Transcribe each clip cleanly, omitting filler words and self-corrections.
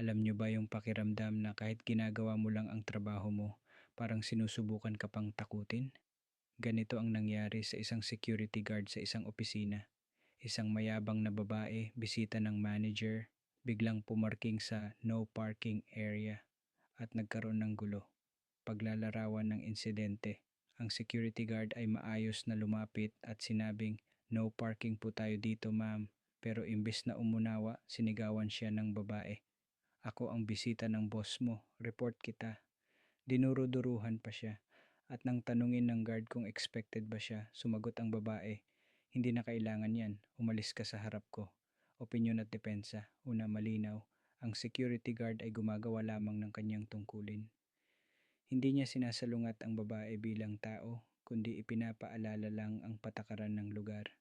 Alam nyo ba yung pakiramdam na kahit ginagawa mo lang ang trabaho mo, parang sinusubukan ka pang takutin? Ganito ang nangyari sa isang security guard sa isang opisina. Isang mayabang na babae, bisita ng manager, biglang pumarking sa no parking area at nagkaroon ng gulo. Paglalarawan ng insidente, ang security guard ay maayos na lumapit at sinabing, "No parking po tayo dito, ma'am." Pero imbes na umunawa, sinigawan siya ng babae. "Ako ang bisita ng boss mo, report kita." Dinuro-duruhan pa siya. At nang tanungin ng guard kung expected ba siya, sumagot ang babae, "Hindi na kailangan yan, umalis ka sa harap ko." Opinyon at depensa. Una, malinaw, ang security guard ay gumagawa lamang ng kanyang tungkulin. Hindi niya sinasalungat ang babae bilang tao, kundi ipinapaalala lang ang patakaran ng lugar.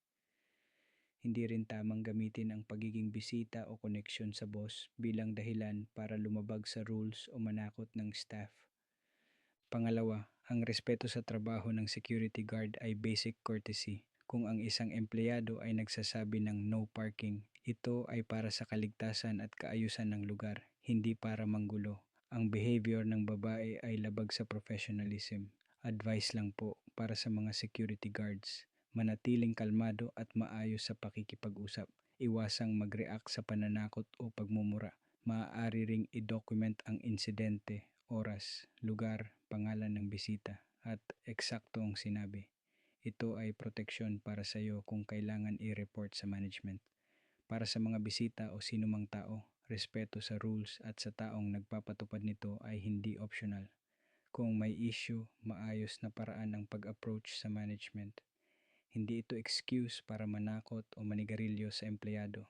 Hindi rin tamang gamitin ang pagiging bisita o koneksyon sa boss bilang dahilan para lumabag sa rules o manakot ng staff. Pangalawa, ang respeto sa trabaho ng security guard ay basic courtesy. Kung ang isang empleyado ay nagsasabi ng no parking, ito ay para sa kaligtasan at kaayusan ng lugar, hindi para manggulo. Ang behavior ng babae ay labag sa professionalism. Advice lang po para sa mga security guards. Manatiling kalmado at maayos sa pakikipag-usap. Iwasang mag-react sa pananakot o pagmumura. Maaari ring i-document ang insidente, oras, lugar, pangalan ng bisita, at eksakto ang sinabi. Ito ay proteksyon para sa iyo kung kailangan i-report sa management. Para sa mga bisita o sinumang tao, respeto sa rules at sa taong nagpapatupad nito ay hindi optional. Kung may issue, maayos na paraan ang pag-approach sa management. Hindi ito excuse para manakot o manigarilyo sa empleyado.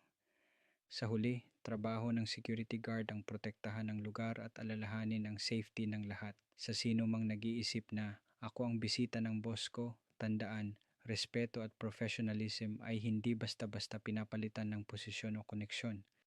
Sa huli, trabaho ng security guard ang protektahan ng lugar at alalahanin ang safety ng lahat. Sa sino mang nag-iisip na ako ang bisita ng boss ko, tandaan, respeto at professionalism ay hindi basta-basta pinapalitan ng posisyon o koneksyon.